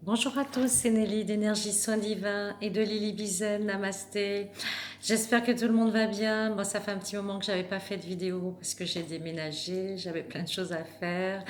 Bonjour à tous, c'est Nelly d'Énergie Soin Divin et de Lily Bizen, Namasté. J'espère que tout le monde va bien. Moi, ça fait un petit moment que j'avais pas fait de vidéo parce que j'ai déménagé, j'avais plein de choses à faire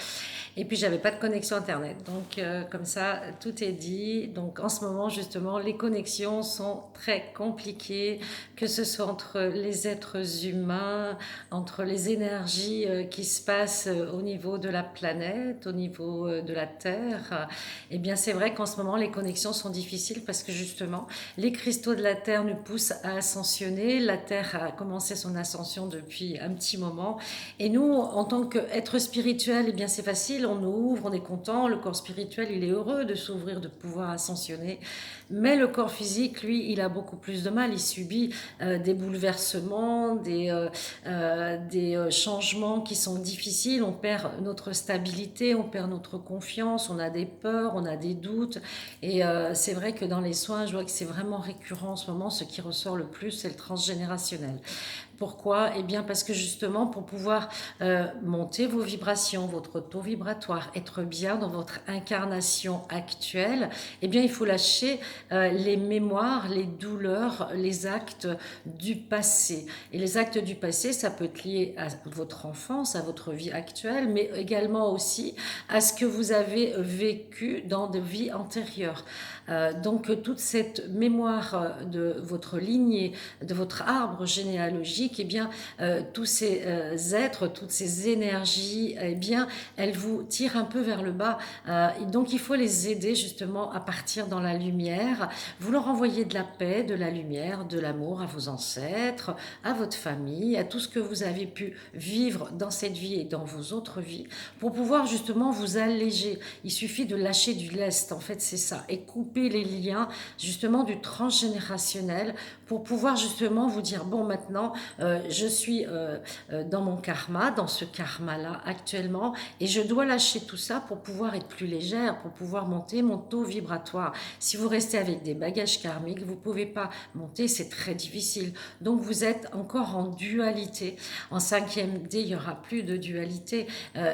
et puis j'avais pas de connexion internet. Donc comme ça, tout est dit. Donc en ce moment, justement, les connexions sont très compliquées, que ce soit entre les êtres humains, entre les énergies qui se passent au niveau de la planète, au niveau de la Terre. Eh bien, c'est vrai qu'en ce moment, les connexions sont difficiles parce que justement, les cristaux de la Terre nous poussent à ascensionner. La Terre a commencé son ascension depuis un petit moment. Et nous, en tant qu'être spirituel, eh bien, c'est facile. On ouvre, on est content. Le corps spirituel, il est heureux de s'ouvrir, de pouvoir ascensionner. Mais le corps physique, lui, il a beaucoup plus de mal. Il subit des bouleversements, des changements qui sont difficiles. On perd notre stabilité, on perd notre confiance, on a des peurs, on a des doutes. Et c'est vrai que dans les soins, je vois que c'est vraiment récurrent en ce moment. Ce qui ressort le plus, c'est le transgénérationnel. Pourquoi? Eh bien parce que justement pour pouvoir monter vos vibrations, votre taux vibratoire, être bien dans votre incarnation actuelle, eh bien il faut lâcher les mémoires, les douleurs, les actes du passé. Et les actes du passé, ça peut être lié à votre enfance, à votre vie actuelle, mais également aussi à ce que vous avez vécu dans des vies antérieures. Donc toute cette mémoire de votre lignée, de votre arbre généalogique, eh bien tous ces êtres, toutes ces énergies, eh bien elles vous tirent un peu vers le bas. Donc il faut les aider justement à partir dans la lumière. Vous leur envoyez de la paix, de la lumière, de l'amour à vos ancêtres, à votre famille, à tout ce que vous avez pu vivre dans cette vie et dans vos autres vies, pour pouvoir justement vous alléger. Il suffit de lâcher du lest, en fait c'est ça, et couper les liens justement du transgénérationnel pour pouvoir justement vous dire, bon maintenant je suis dans mon karma, dans ce karma-là actuellement, et je dois lâcher tout ça pour pouvoir être plus légère, pour pouvoir monter mon taux vibratoire. Si vous restez avec des bagages karmiques, vous ne pouvez pas monter, c'est très difficile. Donc vous êtes encore en dualité. En 5e D, il n'y aura plus de dualité,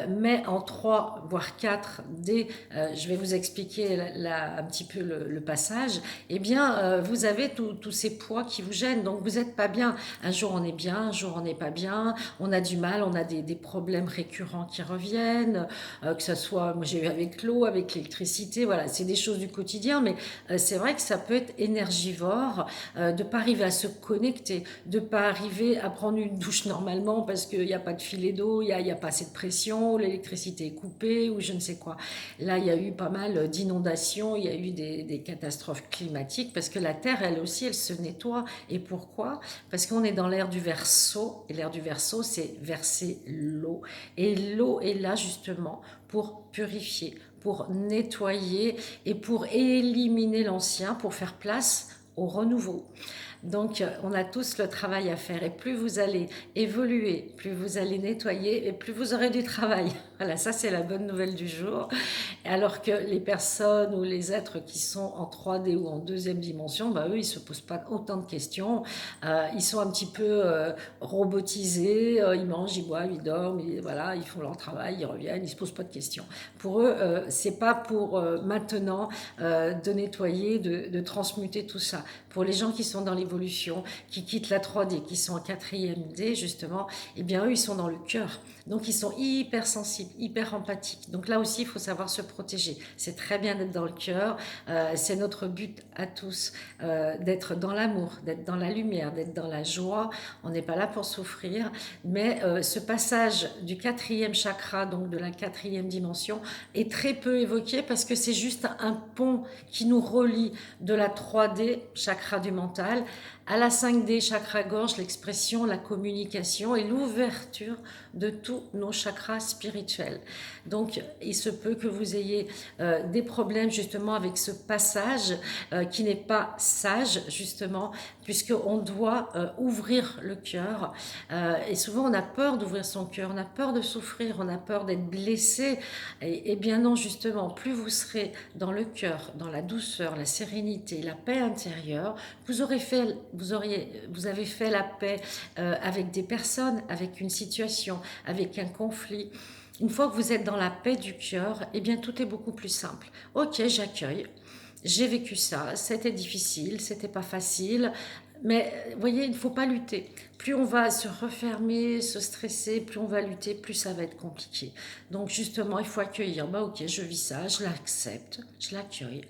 mais en 3, voire 4 D, je vais vous expliquer un petit peu le passage, eh bien vous avez tous ces poids qui vous gênent, donc vous n'êtes pas bien. Un jour on est bien, un jour on n'est pas bien, on a du mal, on a des problèmes récurrents qui reviennent, que ce soit, moi j'ai eu avec l'eau, avec l'électricité, voilà, c'est des choses du quotidien, mais c'est vrai que ça peut être énergivore de ne pas arriver à se connecter, de ne pas arriver à prendre une douche normalement parce qu'il n'y a pas de filet d'eau, il n'y a pas assez de pression, l'électricité est coupée ou je ne sais quoi. Là, il y a eu pas mal d'inondations, il y a eu des catastrophes climatiques parce que la Terre, elle aussi, elle se nettoie. Et pourquoi? Parce qu'on est dans l'ère du Verseau, et l'ère du Verseau, c'est verser l'eau. Et l'eau est là justement pour purifier, pour nettoyer et pour éliminer l'ancien, pour faire place au renouveau. Donc, on a tous le travail à faire. Et plus vous allez évoluer, plus vous allez nettoyer, et plus vous aurez du travail. Voilà, ça c'est la bonne nouvelle du jour. Alors que les personnes ou les êtres qui sont en 3D ou en deuxième dimension, bah, eux, ils ne se posent pas autant de questions. Ils sont un petit peu robotisés. Ils mangent, ils boivent, ils dorment. Voilà, ils font leur travail, ils reviennent, ils ne se posent pas de questions. Pour eux, ce n'est pas pour maintenant de nettoyer, de transmuter tout ça. Pour les gens qui sont dans l'évolution, qui quittent la 3D, qui sont en 4e D, justement, eh bien, eux, ils sont dans le cœur. Donc, ils sont hyper sensibles, hyper empathiques. Donc, là aussi, il faut savoir se protéger. C'est très bien d'être dans le cœur. C'est notre but à tous, d'être dans l'amour, d'être dans la lumière, d'être dans la joie. On n'est pas là pour souffrir. Mais ce passage du 4e chakra, donc de la 4e dimension, est très peu évoqué parce que c'est juste un pont qui nous relie de la 3D, chakra du mental, à la 5D, chakra gorge, l'expression, la communication et l'ouverture de tous nos chakras spirituels. Donc, il se peut que vous ayez des problèmes justement avec ce passage qui n'est pas sage, justement, puisqu'on doit ouvrir le cœur. Et souvent, on a peur d'ouvrir son cœur, on a peur de souffrir, on a peur d'être blessé. Et bien non, justement, plus vous serez dans le cœur, dans la douceur, la sérénité, la paix intérieure, vous avez fait la paix avec des personnes, avec une situation, avec un conflit, Une fois que vous êtes dans la paix du cœur, eh bien tout est beaucoup plus simple. Ok, j'accueille. J'ai vécu ça, c'était difficile, c'était pas facile, mais vous voyez, il ne faut pas lutter. Plus on va se refermer, se stresser, plus on va lutter, plus ça va être compliqué. Donc justement, il faut accueillir. Bah ok, je vis ça, je l'accepte, je l'accueille.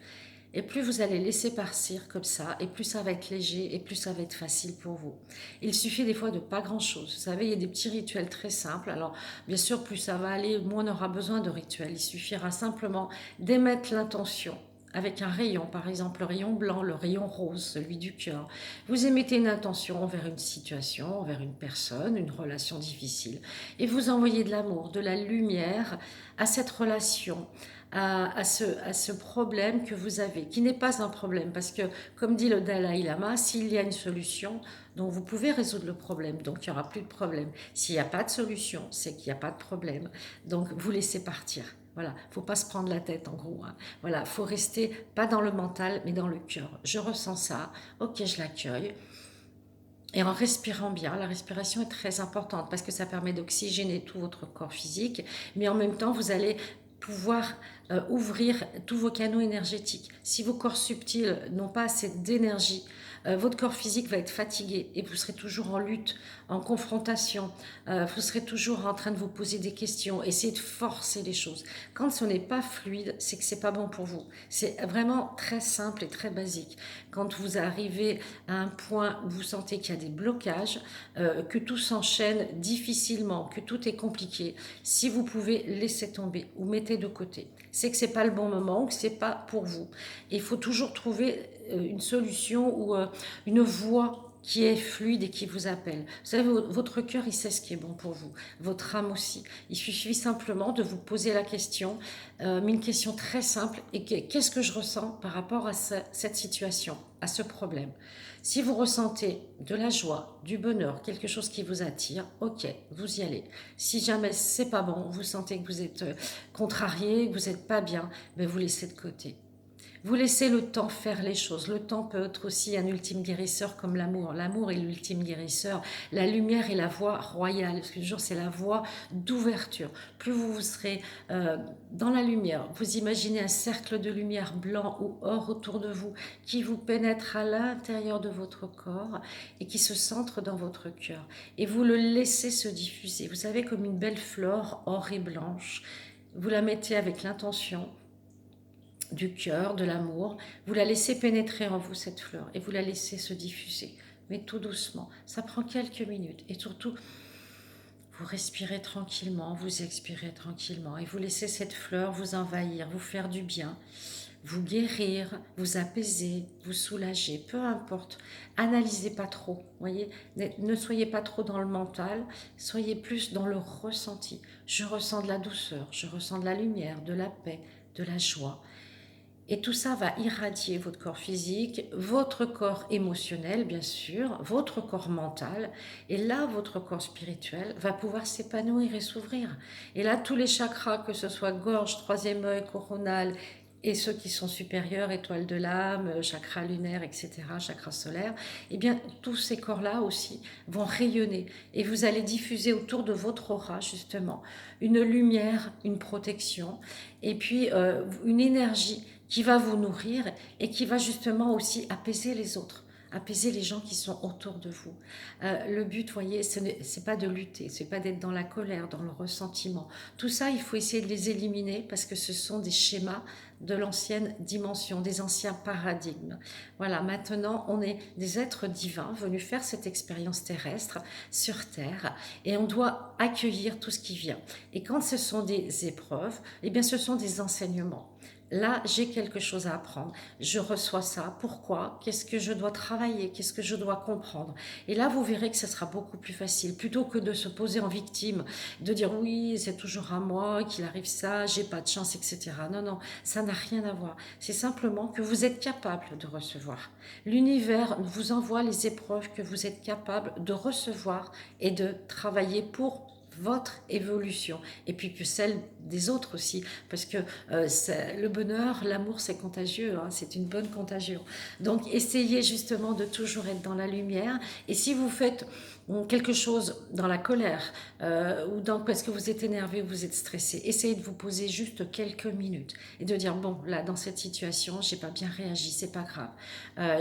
Et plus vous allez laisser partir comme ça, et plus ça va être léger, et plus ça va être facile pour vous. Il suffit des fois de pas grand-chose. Vous savez, il y a des petits rituels très simples. Alors, bien sûr, plus ça va aller, moins on aura besoin de rituels. Il suffira simplement d'émettre l'intention avec un rayon, par exemple le rayon blanc, le rayon rose, celui du cœur. Vous émettez une intention envers une situation, envers une personne, une relation difficile, et vous envoyez de l'amour, de la lumière à cette relation, à ce problème que vous avez, qui n'est pas un problème, parce que, comme dit le Dalai Lama, s'il y a une solution, donc vous pouvez résoudre le problème, donc il n'y aura plus de problème. S'il n'y a pas de solution, c'est qu'il n'y a pas de problème. Donc vous laissez partir. Voilà, faut pas se prendre la tête en gros. Hein. Voilà, faut rester pas dans le mental, mais dans le cœur. Je ressens ça, ok, je l'accueille. Et en respirant bien, la respiration est très importante parce que ça permet d'oxygéner tout votre corps physique, mais en même temps, vous allez pouvoir ouvrir tous vos canaux énergétiques. Si vos corps subtils n'ont pas assez d'énergie, votre corps physique va être fatigué et vous serez toujours en lutte, en confrontation, vous serez toujours en train de vous poser des questions, essayez de forcer les choses. Quand ce n'est pas fluide, c'est que c'est pas bon pour vous. C'est vraiment très simple et très basique. Quand vous arrivez à un point où vous sentez qu'il y a des blocages, que tout s'enchaîne difficilement, que tout est compliqué, si vous pouvez laisser tomber ou mettez de côté, c'est que c'est pas le bon moment ou que c'est pas pour vous. Et il faut toujours trouver une solution ou une voie qui est fluide et qui vous appelle. Vous savez, votre cœur, il sait ce qui est bon pour vous. Votre âme aussi. Il suffit simplement de vous poser la question, mais une question très simple. Et qu'est-ce que je ressens par rapport à cette situation, à ce problème? Si vous ressentez de la joie, du bonheur, quelque chose qui vous attire, ok, vous y allez. Si jamais c'est pas bon, vous sentez que vous êtes contrarié, que vous n'êtes pas bien, mais vous laissez de côté. Vous laissez le temps faire les choses. Le temps peut être aussi un ultime guérisseur comme l'amour. L'amour est l'ultime guérisseur. La lumière est la voie royale. Parce que toujours, c'est la voie d'ouverture. Plus vous serez dans la lumière, vous imaginez un cercle de lumière blanc ou or autour de vous qui vous pénètre à l'intérieur de votre corps et qui se centre dans votre cœur. Et vous le laissez se diffuser. Vous savez, comme une belle fleur or et blanche. Vous la mettez avec l'intention du cœur, de l'amour, vous la laissez pénétrer en vous, cette fleur, et vous la laissez se diffuser, mais tout doucement. Ça prend quelques minutes, et surtout, vous respirez tranquillement, vous expirez tranquillement, et vous laissez cette fleur vous envahir, vous faire du bien, vous guérir, vous apaiser, vous soulager, peu importe. Analysez pas trop, voyez, ne soyez pas trop dans le mental, soyez plus dans le ressenti. Je ressens de la douceur, je ressens de la lumière, de la paix, de la joie. Et tout ça va irradier votre corps physique, votre corps émotionnel, bien sûr, votre corps mental. Et là, votre corps spirituel va pouvoir s'épanouir et s'ouvrir. Et là, tous les chakras, que ce soit gorge, troisième œil, coronal, et ceux qui sont supérieurs, étoile de l'âme, chakra lunaire, etc., chakra solaire, eh bien, tous ces corps-là aussi vont rayonner. Et vous allez diffuser autour de votre aura, justement, une lumière, une protection, et puis une énergie qui va vous nourrir et qui va justement aussi apaiser les autres, apaiser les gens qui sont autour de vous. Le but, voyez, ce n'est pas de lutter, c'est pas d'être dans la colère, dans le ressentiment. Tout ça, il faut essayer de les éliminer parce que ce sont des schémas de l'ancienne dimension, des anciens paradigmes. Voilà, maintenant, on est des êtres divins venus faire cette expérience terrestre sur Terre et on doit accueillir tout ce qui vient. Et quand ce sont des épreuves, eh bien, ce sont des enseignements. Là, j'ai quelque chose à apprendre. Je reçois ça. Pourquoi? Qu'est-ce que je dois travailler? Qu'est-ce que je dois comprendre? Et là, vous verrez que ce sera beaucoup plus facile. Plutôt que de se poser en victime, de dire oui, c'est toujours à moi qu'il arrive ça, j'ai pas de chance, etc. Non, non, ça n'a rien à voir. C'est simplement que vous êtes capable de recevoir. L'univers vous envoie les épreuves que vous êtes capable de recevoir et de travailler pour votre évolution et puis que celle des autres aussi parce que le bonheur, l'amour c'est contagieux, hein, c'est une bonne contagion, donc essayez justement de toujours être dans la lumière et si vous faites quelque chose dans la colère ou parce que vous êtes énervé ou vous êtes stressé, essayez de vous poser juste quelques minutes et de dire bon, là dans cette situation j'ai pas bien réagi, c'est pas grave,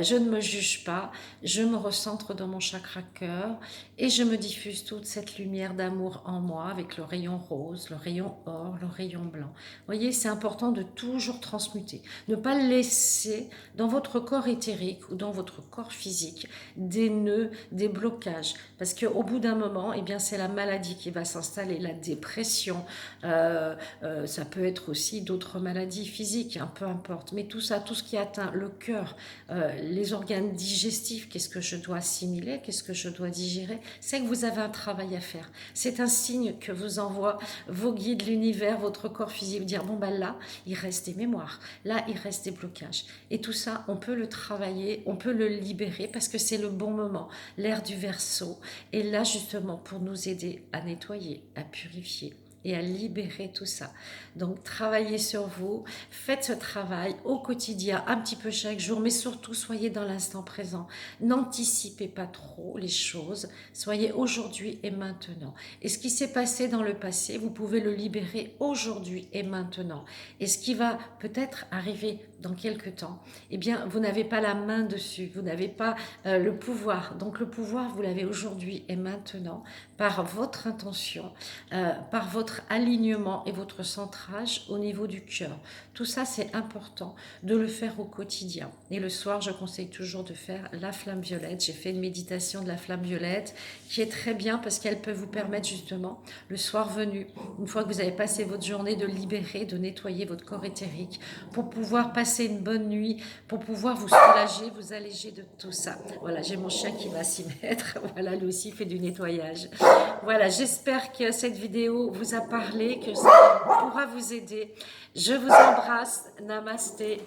je ne me juge pas, je me recentre dans mon chakra cœur et je me diffuse toute cette lumière d'amour en moi avec le rayon rose, le rayon or, le rayon blanc. Vous voyez, c'est important de toujours transmuter, ne pas laisser dans votre corps éthérique ou dans votre corps physique des nœuds, des blocages, parce qu'au bout d'un moment, eh bien, c'est la maladie qui va s'installer, la dépression, ça peut être aussi d'autres maladies physiques, hein, peu importe, mais tout ça, tout ce qui atteint le cœur, les organes digestifs, qu'est-ce que je dois assimiler, qu'est-ce que je dois digérer, c'est que vous avez un travail à faire. C'est un signe que vous envoient vos guides, l'univers, votre corps physique, dire bon ben là, il reste des mémoires, là, il reste des blocages. Et tout ça, on peut le travailler, on peut le libérer parce que c'est le bon moment. L'ère du Verseau est là justement pour nous aider à nettoyer, à purifier et à libérer tout ça. Donc travaillez sur vous, faites ce travail au quotidien, un petit peu chaque jour, mais surtout soyez dans l'instant présent. N'anticipez pas trop les choses, soyez aujourd'hui et maintenant. Et ce qui s'est passé dans le passé, vous pouvez le libérer aujourd'hui et maintenant. Et ce qui va peut-être arriver dans quelques temps, eh bien, vous n'avez pas la main dessus, vous n'avez pas le pouvoir. Donc le pouvoir, vous l'avez aujourd'hui et maintenant par votre intention, par votre alignement et votre centrage au niveau du cœur. Tout ça, c'est important de le faire au quotidien. Et le soir, je conseille toujours de faire la flamme violette. J'ai fait une méditation de la flamme violette qui est très bien parce qu'elle peut vous permettre justement, le soir venu, une fois que vous avez passé votre journée, de libérer, de nettoyer votre corps éthérique pour pouvoir passer une bonne nuit, pour pouvoir vous soulager, vous alléger de tout ça. Voilà, j'ai mon chien qui va s'y mettre. Voilà, lui aussi fait du nettoyage. Voilà, j'espère que cette vidéo vous a parlé, que ça pourra vous aider. Je vous embrasse. Namasté.